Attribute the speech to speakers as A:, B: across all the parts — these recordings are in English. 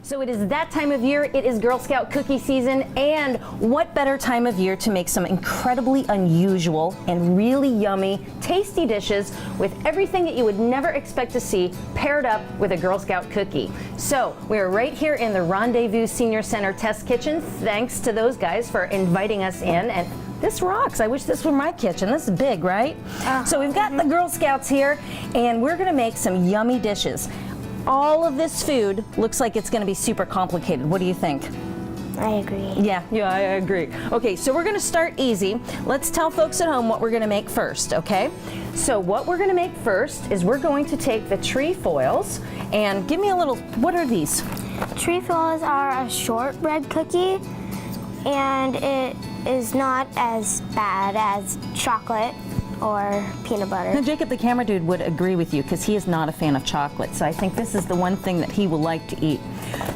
A: So it is that time of year. It is Girl Scout cookie season, and what better time of year to make some incredibly unusual and really yummy, tasty dishes with everything that you would never expect to see paired up with a Girl Scout cookie. So we're right here in the Rendezvous Senior Center Test Kitchen. Thanks to those guys for inviting us in, and this rocks. I wish this were my kitchen. This is big, right? So we've got the Girl Scouts here, and we're gonna make some yummy dishes. All of this food looks like it's going to be super complicated. What do you think?
B: I agree.
A: Yeah, I agree. Okay, so we're going to start easy. Let's tell folks at home what we're going to make first, okay? So what we're going to make first is we're going to take the Trefoils and give me a little, what are these?
B: Trefoils are a shortbread cookie, and it is not as bad as chocolate or peanut butter.
A: Now, Jacob, the camera dude, would agree with you because he is not a fan of chocolate. So I think this is the one thing that he will like to eat.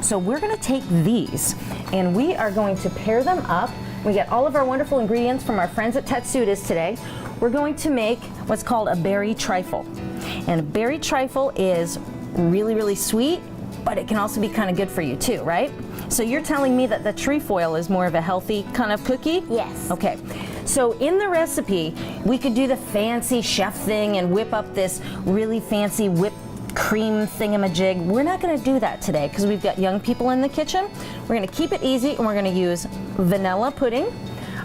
A: So we're going to take these and we are going to pair them up. We get all of our wonderful ingredients from our friends at Tetsuda's today. We're going to make what's called a berry trifle. And a berry trifle is really, really sweet, but it can also be kind of good for you too, right? So you're telling me that the trefoil is more of a healthy kind of cookie?
B: Yes.
A: Okay. So in the recipe, we could do the fancy chef thing and whip up this really fancy whipped cream thingamajig. We're not going to do that today because we've got young people in the kitchen. We're going to keep it easy, and we're going to use vanilla pudding.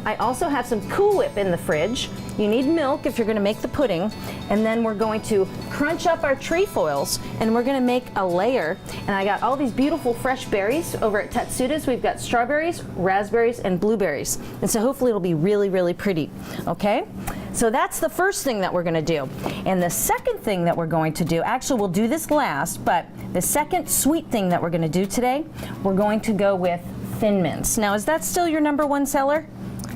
A: I also have some Cool Whip in the fridge. You need milk if you're going to make the pudding, and then we're going to crunch up our trefoils, and we're going to make a layer. And I got all these beautiful fresh berries over at Tetsuda's. We've got strawberries, raspberries, and blueberries, and so hopefully it'll be really, really pretty. Okay, so that's the first thing that we're going to do. And the second thing that we're going to do, actually we'll do this last, but the second sweet thing that we're going to do today, we're going to go with Thin Mints. Now, is that still your #1 seller?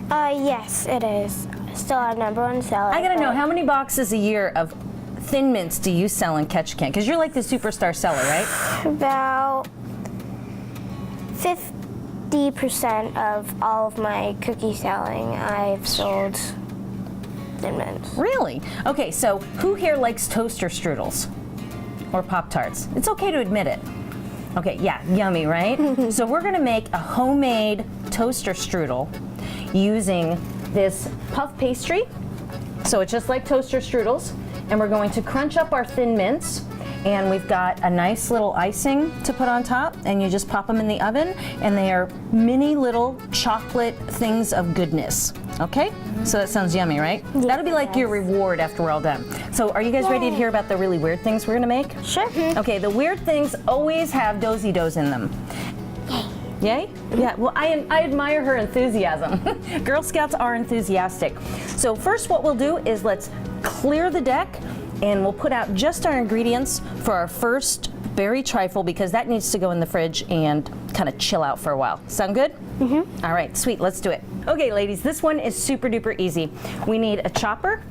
B: Yes, it is. Still our #1 seller.
A: I gotta know, how many boxes a year of Thin Mints do you sell in Ketchikan? Because you're like the superstar seller, right?
B: About 50% of all of my cookie selling, I've sold Thin Mints.
A: Really? Okay, so who here likes toaster strudels or Pop-Tarts? It's okay to admit it. Okay, yeah, yummy, right? So we're gonna make a homemade toaster strudel using this puff pastry. So it's just like toaster strudels, and we're going to crunch up our Thin Mints, and we've got a nice little icing to put on top, and you just pop them in the oven, and they are mini little chocolate things of goodness. Okay? So that sounds yummy, right?
B: Yes,
A: that'll be like your reward after we're all done. So are you guys ready to hear about the really weird things we're gonna make?
B: Sure.
A: Okay, the weird things always have dozy doughs in them. Yay? Yeah, well, I admire her enthusiasm. Girl Scouts are enthusiastic. So first what we'll do is let's clear the deck, and we'll put out just our ingredients for our first berry trifle, because that needs to go in the fridge and kind of chill out for a while. Sound good? Mm-hmm. All right, sweet, let's do it. Okay, ladies, this one is super duper easy. We need a chopper.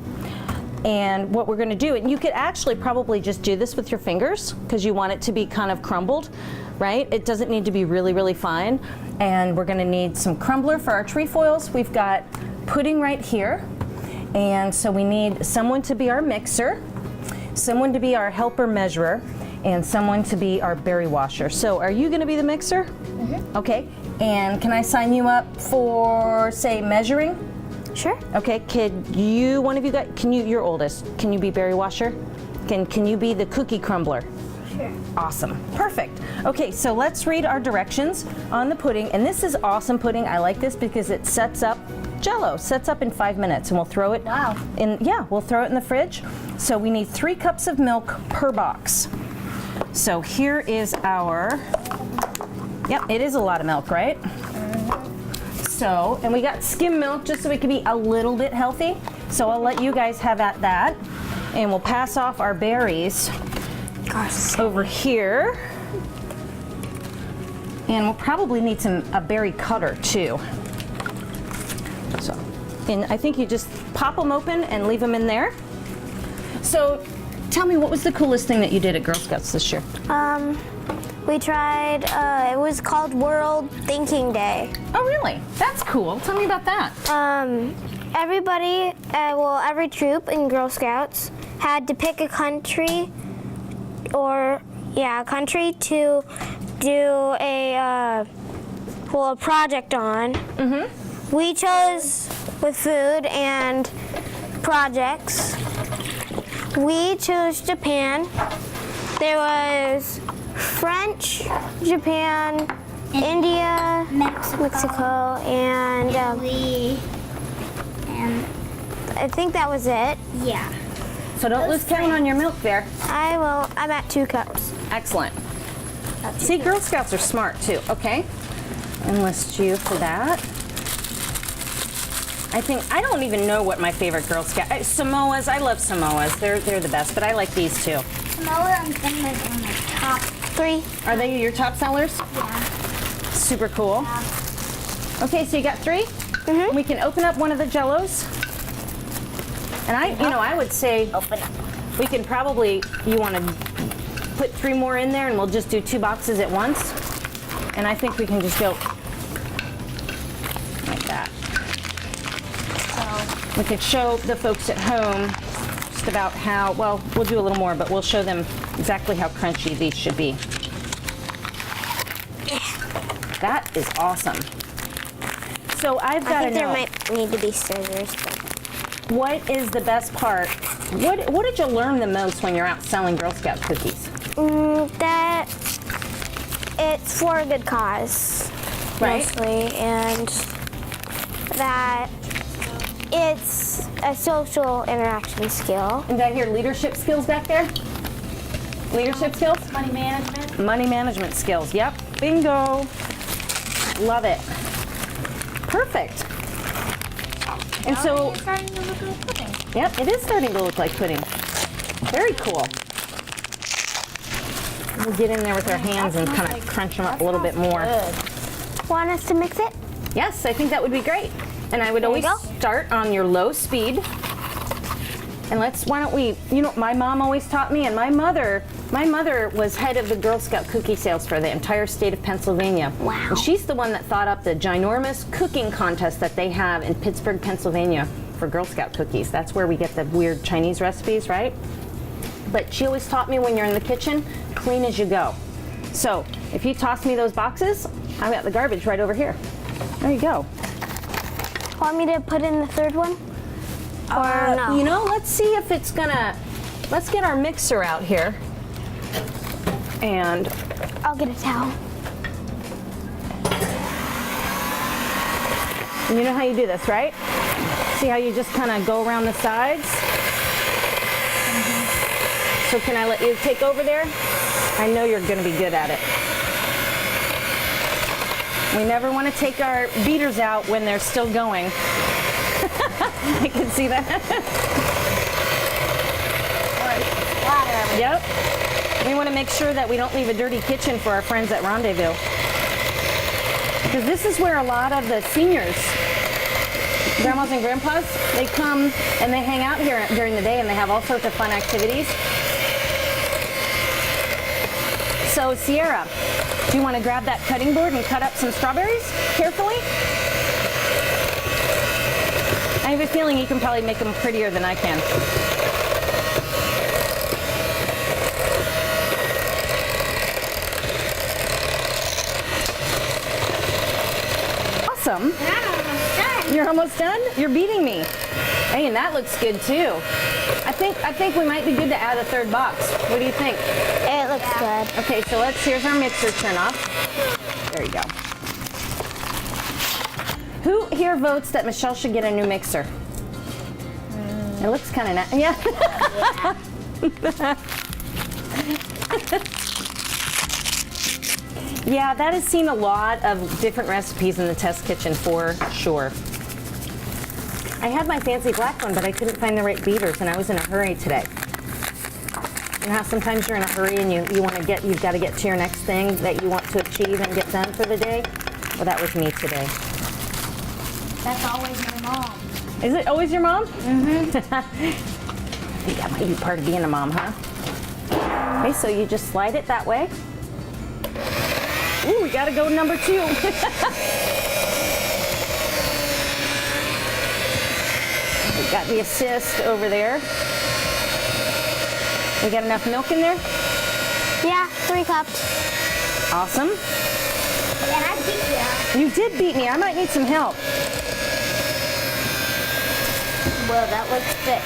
A: And what we're going to do, and you could actually probably just do this with your fingers because you want it to be kind of crumbled, right? It doesn't need to be really, really fine. And we're going to need some crumbler for our trefoils. We've got pudding right here. And so we need someone to be our mixer, someone to be our helper measurer, and someone to be our berry washer. So are you going to be the mixer? Mm-hmm. Okay. And can I sign you up for, say, measuring?
B: Sure.
A: Okay, kid, one of you guys, you're oldest, can you be berry washer? Can you be the cookie crumbler?
B: Sure.
A: Awesome, perfect. Okay, so let's read our directions on the pudding, and this is awesome pudding. I like this because it sets up Jell-O, sets up in 5 minutes, and we'll throw it we'll throw it in the fridge. So we need 3 cups of milk per box. So here is our, it is a lot of milk, right? So, and we got skim milk just so we can be a little bit healthy. So I'll let you guys have at that. And we'll pass off our berries over here. And we'll probably need a berry cutter too. So, and I think you just pop them open and leave them in there. So tell me, what was the coolest thing that you did at Girl Scouts this year?
B: We tried, it was called World Thinking Day.
A: Oh, really? That's cool. Tell me about that.
B: Everybody, every troop in Girl Scouts had to pick a country, to do a project on. We chose with food and projects. We chose Japan. There was French, Japan, India, Mexico, and
C: Italy, and
B: I think that was it.
C: yeah.
A: So don't lose count on your milk there.
B: I will. I'm at 2 cups.
A: Excellent. See, Girl Scouts are smart too. Okay. Enlist you for that. I don't even know what my favorite Girl Scout. Samoas. I love Samoas. They're the best, but I like these too.
C: Samoa and Finland are my top
B: 3.
A: Are they your top sellers?
C: Yeah.
A: Super cool. Okay, so you got 3? We can open up one of the Jellos. And I would say
C: Open up.
A: we can probably, you want to put 3 more in there and we'll just do 2 boxes at once. And I think we can just go like that. We could show the folks at home just about how, well, we'll do a little more, but we'll show them exactly how crunchy these should be. That is awesome. So I've got to
B: I think there
A: know,
B: might need to be scissors.
A: what is the best part? What did you learn the most when you're out selling Girl Scout cookies?
B: That it's for a good cause,
A: Right.
B: mostly, and that it's a social interaction skill.
A: And did I hear leadership skills back there? Leadership skills?
C: Money management.
A: Money management skills. Yep. Bingo. Love it. Perfect. And so,
C: It's starting to look like pudding.
A: yep, it is starting to look like pudding. Very cool. We'll get in there with our hands and kind of crunch them up a little bit more.
B: Want us to mix it?
A: Yes, I think that would be great. And I would always
B: go.
A: start on your low speed. And why don't we, my mom always taught me, and my mother was head of the Girl Scout cookie sales for the entire state of Pennsylvania.
B: Wow.
A: And she's the one that thought up the ginormous cooking contest that they have in Pittsburgh, Pennsylvania for Girl Scout cookies. That's where we get the weird Chinese recipes, right? But she always taught me when you're in the kitchen, clean as you go. So if you toss me those boxes, I've got the garbage right over here. There you go.
B: Want me to put in the 3rd one? Or no?
A: Let's see if it's gonna, let's get our mixer out here. And
B: I'll get a towel.
A: you know how you do this, right? See how you just kind of go around the sides? So can I let you take over there? I know you're gonna be good at it. We never want to take our beaters out when they're still going. I can see that. Yep. We want to make sure that we don't leave a dirty kitchen for our friends at Rendezvous. Because this is where a lot of the seniors, grandmas and grandpas, they come and they hang out here during the day and they have all sorts of fun activities. So Sierra, do you want to grab that cutting board and cut up some strawberries carefully? I have a feeling you can probably make them prettier than I can. Awesome. You're almost done? You're beating me. Hey, and that looks good too. I think we might be good to add a 3rd box. What do you think?
B: It looks good.
A: Okay, so here's our mixer turn off. There you go. Who here votes that Michelle should get a new mixer? It looks kind of nice. Yeah. Yeah, that has seen a lot of different recipes in the test kitchen for sure. I had my fancy black one, but I couldn't find the right beaters, and I was in a hurry today. You know how sometimes you're in a hurry and you've got to get to your next thing that you want to achieve and get done for the day? Well, that was me today.
C: That's always my mom.
A: Is it always your mom? Mm-hmm. I think that might be part of being a mom, huh? Okay, so you just slide it that way. Ooh, we gotta go number 2. We got the assist over there. We got enough milk in there?
B: Yeah, 3 cups.
A: Awesome.
C: And I beat you.
A: You did beat me. I might need some help.
C: Well, that looks thick.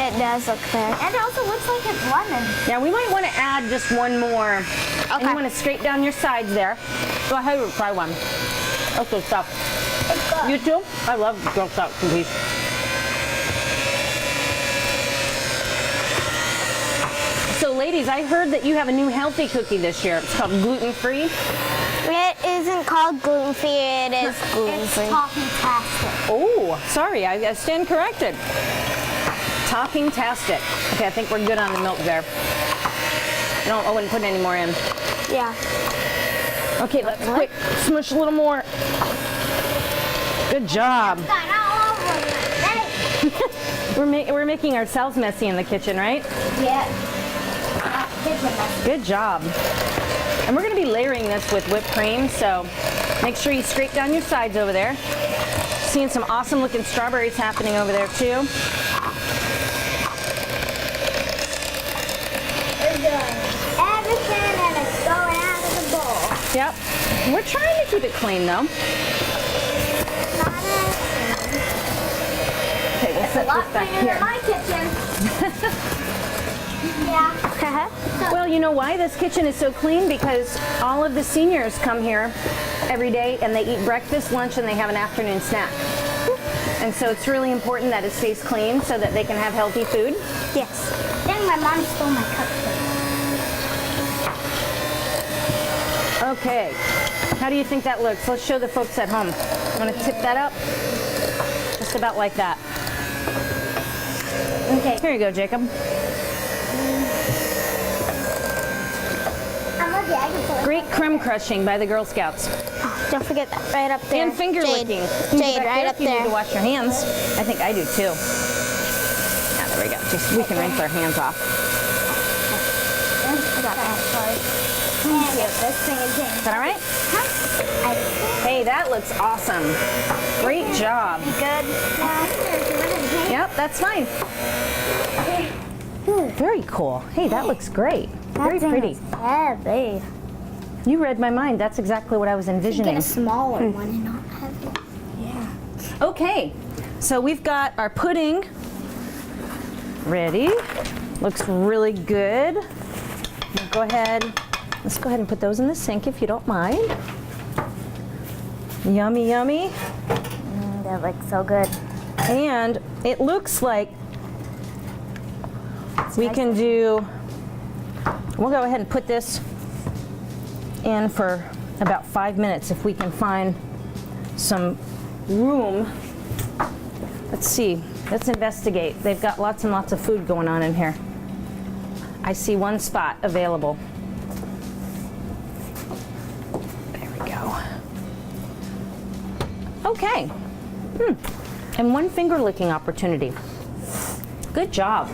B: It does look thick.
C: And it also looks like it's lemon.
A: Yeah, we might want to add just one more. And you want to scrape down your sides there. Go ahead and try one. That's good stuff.
C: It's good.
A: You too? I love Girl Scout cookies. So ladies, I heard that you have a new healthy cookie this year. It's called gluten-free.
B: It isn't called gluten-free, it is
C: It's
B: gluten-free.
C: toffee-tastic.
A: Oh, sorry, I stand corrected. Talking-tastic. Okay, I think we're good on the milk there. No, I wouldn't put any more in.
B: Yeah.
A: Okay, let's quick smush a little more. Good job.
C: Got all over my face.
A: We're making ourselves messy in the kitchen, right?
C: Yeah. Kitchen mess.
A: Good job. And we're going to be layering this with whipped cream, so make sure you scrape down your sides over there. Seeing some awesome looking strawberries happening over there too.
C: We're doing everything and it's going out of the bowl.
A: Yep. We're trying to keep it clean though.
C: Not
A: Okay, we'll
C: a
A: set
C: lot
A: this back
C: cleaner than
A: here.
C: my kitchen. Yeah.
A: Well, you know why this kitchen is so clean? Because all of the seniors come here every day and they eat breakfast, lunch, and they have an afternoon snack. And so it's really important that it stays clean so that they can have healthy food.
B: Yes.
C: I think my mom stole my cupcake.
A: Okay. How do you think that looks? Let's show the folks at home. I'm going to tip that up. Just about like that.
C: Okay.
A: Here you go, Jacob.
C: I'm lucky I can put
A: Great crumb crushing by the Girl Scouts.
B: Don't forget that right up there.
A: And finger
B: Jade.
A: licking.
B: Jade, right up
A: You need to
B: there.
A: wash your hands. I think I do too. Ah, there we go. Just we can rinse our hands off.
C: I got that part. Thank you. This thing is in.
A: Is that all right?
C: Huh?
A: Hey, that looks awesome. Great job.
C: Good.
A: Yep, that's fine. Very cool. Hey, that looks great. Very pretty.
C: Heavy.
A: You read my mind. That's exactly what I was
C: Get
A: envisioning.
C: a smaller one and not heavy. Yeah.
A: Okay, so we've got our pudding ready. Looks really good. We'll go ahead. Let's go ahead and put those in the sink if you don't mind. Yummy, yummy.
C: That looks so good.
A: And it looks like we can do, we'll go ahead and put this in for about 5 minutes if we can find some room. Let's see, let's investigate. They've got lots and lots of food going on in here. I see one spot available. There we go. Okay. And one finger licking opportunity. Good job.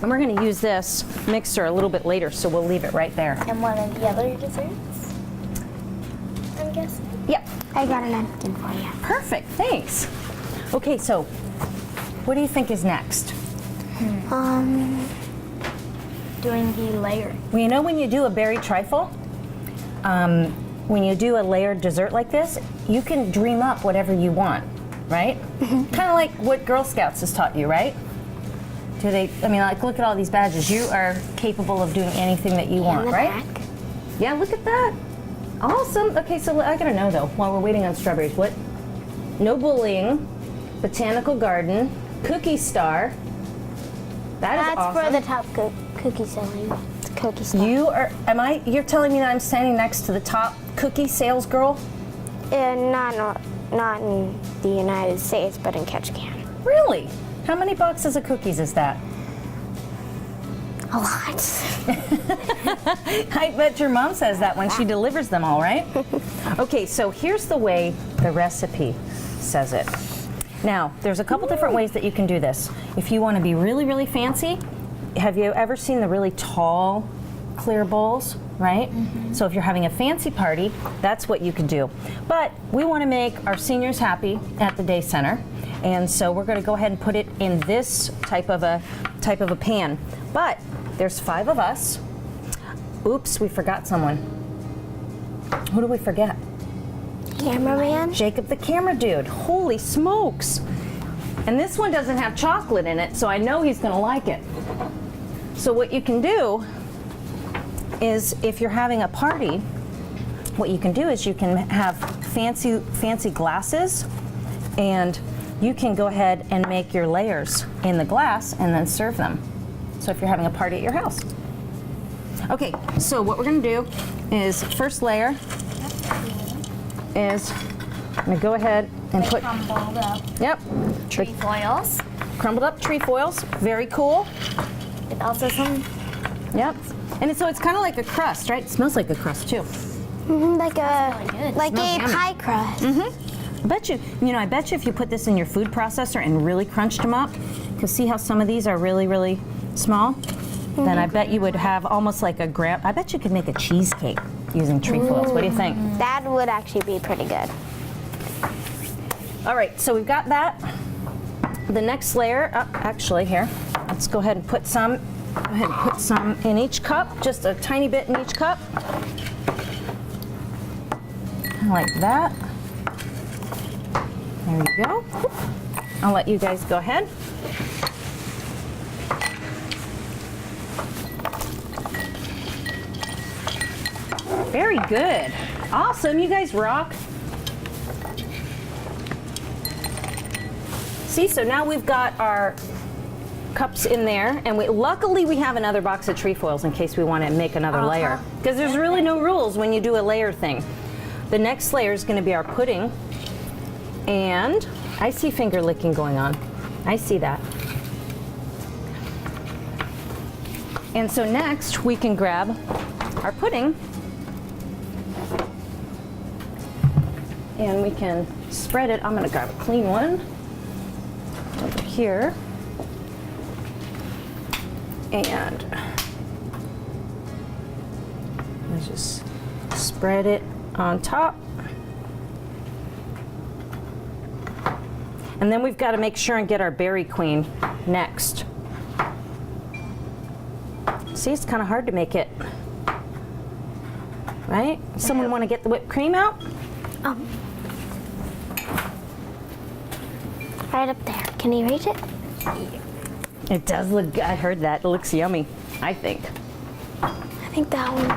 A: And we're going to use this mixer a little bit later, so we'll leave it right there.
C: And one of the other desserts, I'm guessing.
A: Yep.
B: I got a napkin for you.
A: Perfect. Thanks. Okay, so what do you think is next?
C: Doing the layer.
A: Well, you know when you do a berry trifle, when you do a layered dessert like this, you can dream up whatever you want, right? Kind of like what Girl Scouts has taught you, right? Do they? I mean, like, look at all these badges. You are capable of doing anything that you want,
B: the
A: right?
B: back.
A: Yeah, look at that. Awesome. Okay, so I gotta know though, while we're waiting on strawberries, what? No bullying, botanical garden, cookie star. That is
B: That's
A: awesome.
B: for the top cookie selling. Cookie stuff.
A: You are, you're telling me that I'm standing next to the top cookie sales girl?
B: Not in the United States, but in Ketchikan.
A: Really? How many boxes of cookies is that?
B: A lot.
A: I bet your mom says that when she delivers them all, right? Okay, so here's the way the recipe says it. Now, there's a couple different ways that you can do this. If you want to be really, really fancy, have you ever seen the really tall clear bowls, right? So if you're having a fancy party, that's what you could do. But we want to make our seniors happy at the day center. And so we're going to go ahead and put it in this type of a type of a pan. But there's 5 of us. Oops, we forgot someone. Who do we forget?
B: Cameraman.
A: Jacob the camera dude. Holy smokes. And this one doesn't have chocolate in it, so I know he's gonna like it. So what you can do is, if you're having a party, what you can do is you can have fancy glasses, and you can go ahead and make your layers in the glass and then serve them. So if you're having a party at your house. Okay, so what we're gonna do is, first layer is, I'm gonna go ahead and put,
C: Crumbled up
A: yep,
C: trefoils.
A: crumbled up trefoils, very cool.
C: With also some
A: Yep, and so it's kind of like a crust, right? It smells like a crust too.
B: Like a
C: really good.
B: like
A: Smells
B: a
A: yummy.
B: pie crust.
A: I bet you, I bet you if you put this in your food processor and really crunched them up, because see how some of these are really, really small? Then I bet you would have almost like a gram. I bet you could make a cheesecake using trefoils. What do you think?
B: That would actually be pretty good.
A: All right, so we've got that. The next layer, actually here, let's go ahead and put some. Go ahead and put some in each cup, just a tiny bit in each cup. Like that. There you go. I'll let you guys go ahead. Very good. Awesome, you guys rock. See, so now we've got our cups in there, and luckily we have another box of trefoils in case we want to make another layer, because there's really no rules when you do a layer thing. The next layer is going to be our pudding, and I see finger licking going on. I see that. And so next we can grab our pudding, and we can spread it. I'm going to grab a clean one over here. And let's just spread it on top. And then we've got to make sure and get our berry queen next. See, it's kind of hard to make it, right? Someone want to get the whipped cream out?
B: Right up there. Can you reach it?
A: It does look, I heard that, it looks yummy, I think.
B: I think that one.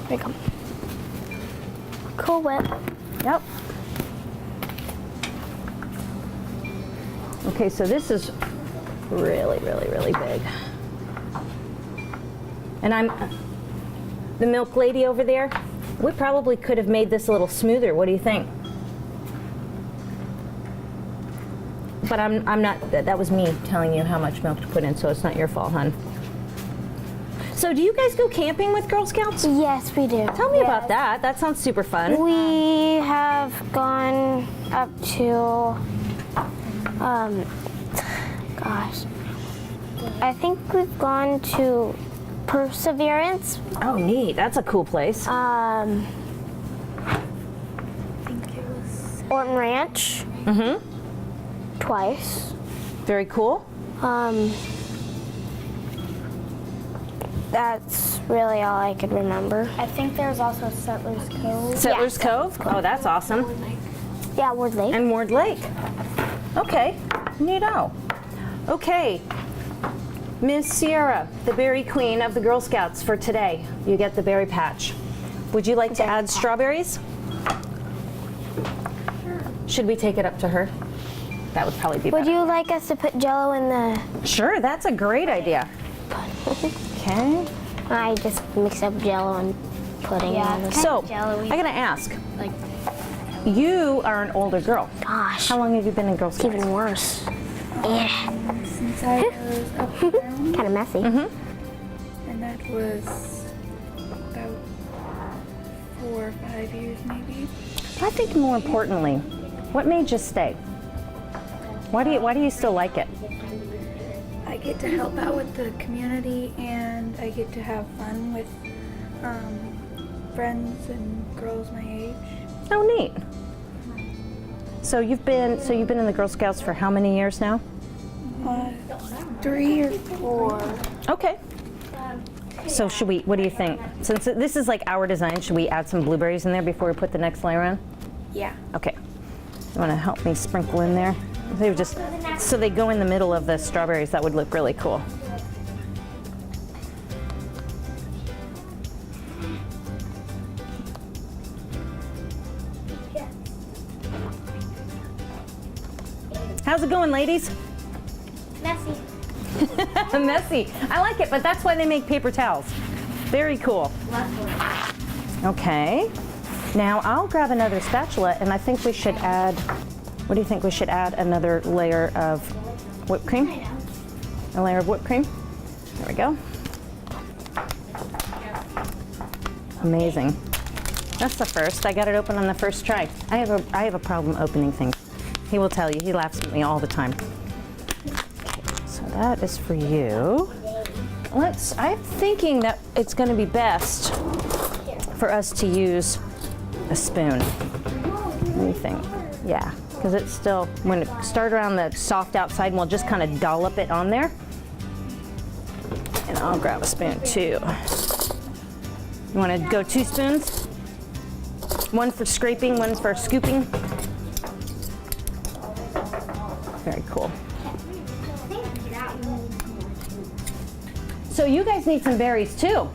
B: There we go. Cool Whip.
A: Yep. Okay, so this is really, really, really big. And the milk lady over there, we probably could have made this a little smoother. What do you think? But I'm not, that was me telling you how much milk to put in, so it's not your fault, hon. So do you guys go camping with Girl Scouts?
B: Yes, we do.
A: Tell me about that. That sounds super fun.
B: We have gone up to, gosh, I think we've gone to Perseverance.
A: Oh, neat. That's a cool place.
B: Orton Ranch.
A: Mm-hmm.
B: Twice.
A: Very cool.
B: That's really all I could remember.
C: I think there's also Settlers Cove.
A: Settlers Cove? Oh, that's awesome.
B: Yeah, Ward Lake.
A: And Ward Lake. Okay, neato. Okay, Miss Sierra, the berry queen of the Girl Scouts for today. You get the berry patch. Would you like to add strawberries? Should we take it up to her? That would probably be better.
B: Would you like us to put Jello in the?
A: Sure, that's a great idea. Okay.
B: I just mix up Jello and pudding.
C: Yeah,
B: in the...
C: it's
A: So,
C: jello-y.
A: I gotta ask,
C: Like,
A: you are an older girl.
B: Gosh,
A: How long have you been in Girl
B: it's
A: Scouts?
B: even worse. Yeah,
D: Since I was up around,
B: kind of messy.
A: Mm-hmm.
D: and that was about 4 or 5 years maybe.
A: I think more importantly, what made you stay? Why do you still like it?
D: I get to help out with the community, and I get to have fun with friends and girls my age.
A: Oh, neat. So you've been in the Girl Scouts for how many years now?
D: 3 or 4.
A: Okay. So should we, what do you think? Since this is like our design, should we add some blueberries in there before we put the next layer on?
D: Yeah.
A: Okay. You want to help me sprinkle in there? They would just, so they go in the middle of the strawberries. That would look really cool. How's it going, ladies?
C: Messy.
A: Messy. I like it, but that's why they make paper towels. Very cool. Okay. Now I'll grab another spatula, and I think we should add, what do you think we should add? Another layer of whipped cream? A layer of whipped cream? There we go. Amazing. That's the first. I got it open on the first try. I have a problem opening things. He will tell you. He laughs at me all the time. Okay, so that is for you. I'm thinking that it's going to be best for us to use a spoon. What do you think? Yeah, because it's still, when it start around the soft outside, and we'll just kind of dollop it on there. And I'll grab a spoon too. You want to go 2 spoons? One for scraping, one for scooping. Very cool. So you guys need some berries too.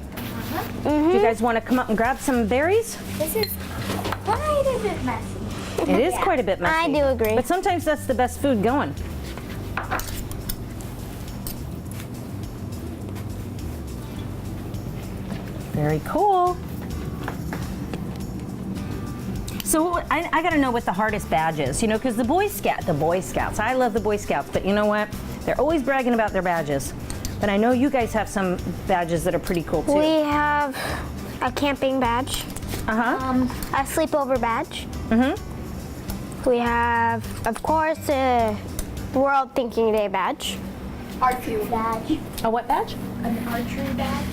A: Do you guys want to come up and grab some berries?
C: This is quite a bit messy.
A: It is quite a bit messy.
B: I do agree.
A: But sometimes that's the best food going. Very cool. So I got to know what the hardest badge is, you know, because the Boy Scouts, I love the Boy Scouts, but you know what? They're always bragging about their badges. But I know you guys have some badges that are pretty cool too.
B: We have a camping badge, a sleepover badge. We have, of course, a World Thinking Day badge.
C: Archery badge.
A: A what badge?
C: An archery badge.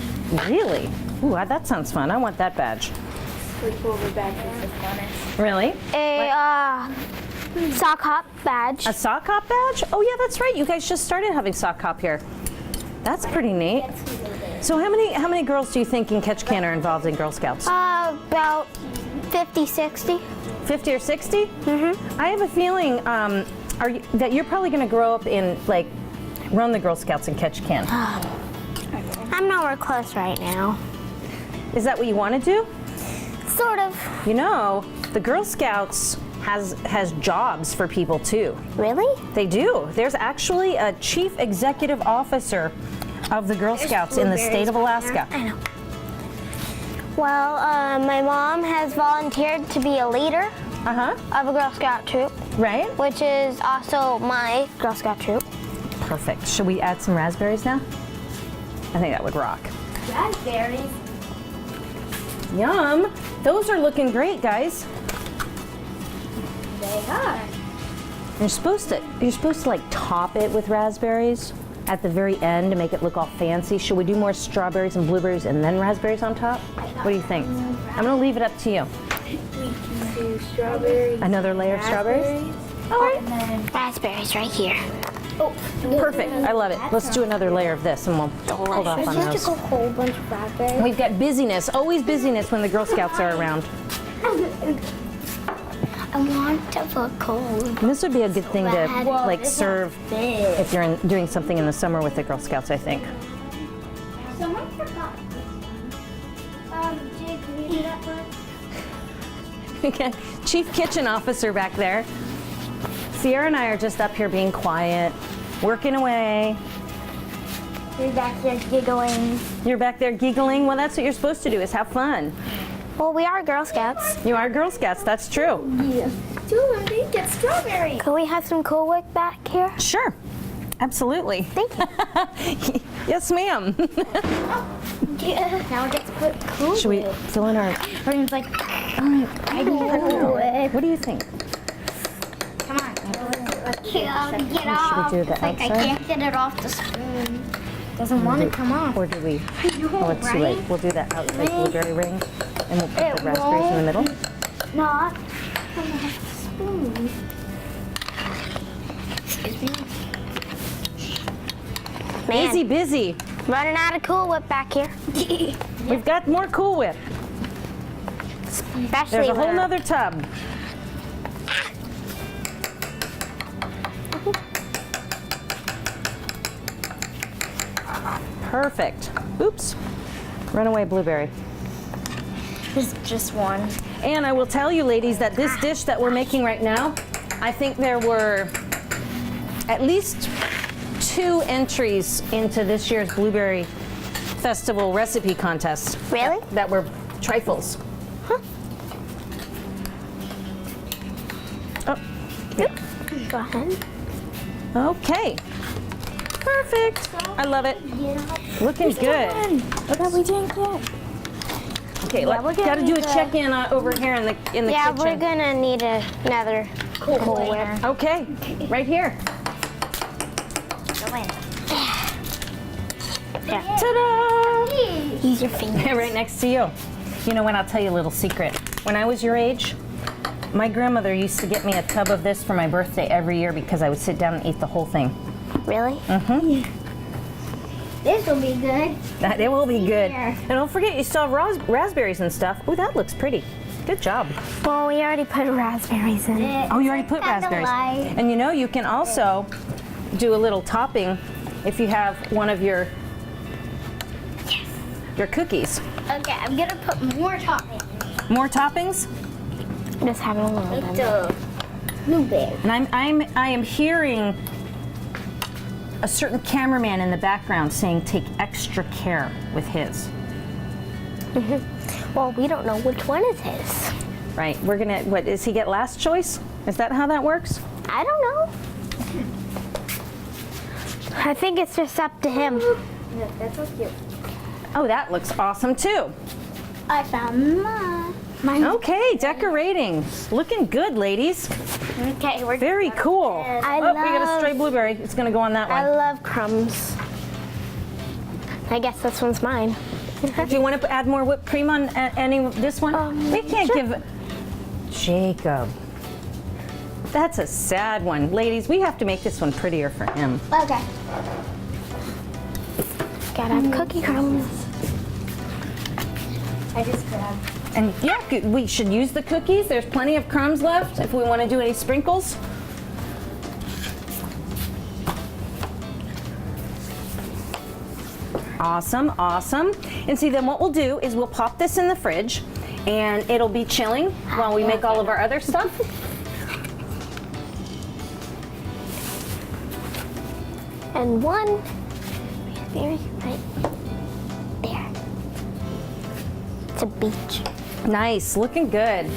A: Really? Ooh, that sounds fun. I want that badge.
D: Sleepover badge is the funnest.
A: Really?
B: A sock hop badge.
A: A sock hop badge? Oh yeah, that's right. You guys just started having sock hop here. That's pretty neat. So how many girls do you think in Ketch Can are involved in Girl Scouts?
B: About 50, 60.
A: 50 or 60? I have a feeling that you're probably going to grow up in, like, run the Girl Scouts in Ketch Can.
B: I'm nowhere close right now.
A: Is that what you want to do?
B: Sort of.
A: You know, the Girl Scouts has jobs for people too.
B: Really?
A: They do. There's actually a chief executive officer of the Girl Scouts in the state of Alaska.
B: I know. Well, my mom has volunteered to be a leader of a Girl Scout troop,
A: Right?
B: which is also my Girl Scout troop.
A: Perfect. Should we add some raspberries now? I think that would rock.
C: Raspberries.
A: Yum. Those are looking great, guys.
C: They are.
A: You're supposed to like top it with raspberries at the very end to make it look all fancy. Should we do more strawberries and blueberries and then raspberries on top? What do you think? I'm gonna leave it up to you.
D: We can do strawberries.
A: Another layer of strawberries? All right.
B: Raspberries right here.
C: Oh,
A: Perfect. I love it. Let's do another layer of this and we'll hold off on those.
C: a whole bunch of raspberries.
A: We've got busyness, always busyness when the Girl Scouts are around.
C: I want to put cold.
A: And this would be a good thing to like serve
C: Big.
A: if you're doing something in the summer with the Girl Scouts, I think.
C: Someone forgot. Jake, can you do that for us?
A: Okay. Chief Kitchen Officer back there. Sierra and I are just up here being quiet, working away.
C: You're back there giggling.
A: You're back there giggling. Well, that's what you're supposed to do, is have fun.
B: Well, we are Girl Scouts.
A: You are Girl Scouts, that's true.
C: Yeah. Julie, get strawberries.
B: Could we have some Cool Whip back here?
A: Sure. Absolutely.
B: Thank you.
A: Yes, ma'am.
C: Yeah. Now we get to put cool.
A: Should we fill in our...
C: Everyone's like,
A: All right.
C: cool whip.
A: What do you think?
C: Come on. Get
A: Should
C: off.
A: we do the
C: It's like I
A: outside?
C: can't get it off the spoon. Doesn't want to come off.
A: Or do we... Oh, it's too late. We'll do that outside blueberry ring, and we'll put the raspberries in the middle.
C: Not come off the spoon. Excuse me.
B: Man.
A: Busy, busy.
B: Running out of Cool Whip back here.
A: We've got more Cool Whip.
B: Especially
A: There's a whole
B: when-
A: nother tub. Perfect. Oops. Runaway blueberry.
C: There's just one.
A: And I will tell you, ladies, that this dish that we're making right now, I think there were at least 2 entries into this year's Blueberry Festival recipe contest.
B: Really?
A: That were trifles. Oh,
B: Go ahead.
A: okay. Perfect. I love it. Looking good.
C: What have we didn't get?
A: Okay,
B: Yeah, we're gonna
A: got to do a
B: need to-
A: check-in over here in the
B: Yeah,
A: kitchen.
B: we're gonna need another Cool Whip.
A: Okay, right here.
C: Go in.
A: Ta-da!
B: Use your fingers.
A: Right next to you. You know what? I'll tell you a little secret. When I was your age, my grandmother used to get me a tub of this for my birthday every year because I would sit down and eat the whole thing.
B: Really?
C: This will be good.
A: It will be good.
C: Yeah.
A: And don't forget, you still have raspberries and stuff. Oh, that looks pretty. Good job.
B: Well, we already put raspberries in.
A: Oh, you already put
C: Kinda
A: raspberries.
C: light.
A: And you know, you can also do a little topping if you have one of your cookies.
C: Okay, I'm gonna put more toppings.
A: More toppings?
B: Just having a little
C: Like
B: bit.
C: the blueberry.
A: And I am hearing a certain cameraman in the background saying take extra care with his.
B: Well, we don't know which one is his.
A: Right, we're gonna, what, does he get last choice? Is that how that works?
B: I don't know. I think it's just up to him.
C: Look, that's so cute.
A: Oh, that looks awesome too.
C: I found mine.
A: Okay, decorating. Looking good, ladies.
B: Okay, we're
A: Very cool.
B: I
A: Oh, we got a
B: love-
A: stray blueberry. It's gonna go on that
B: I
A: one.
B: love crumbs. I guess this one's mine.
A: Do you want to add more whipped cream on this one? We can't
B: sure.
A: give Jacob. That's a sad one. Ladies, we have to make this one prettier for him.
C: Okay.
B: Gotta have cookie crumbs.
C: I just grabbed.
A: And yeah, we should use the cookies. There's plenty of crumbs left if we want to do any sprinkles. Awesome, awesome. And see, then what we'll do is we'll pop this in the fridge and it'll be chilling while we make all of our other stuff.
B: And one raspberry right there. It's a beach.
A: Nice, looking good.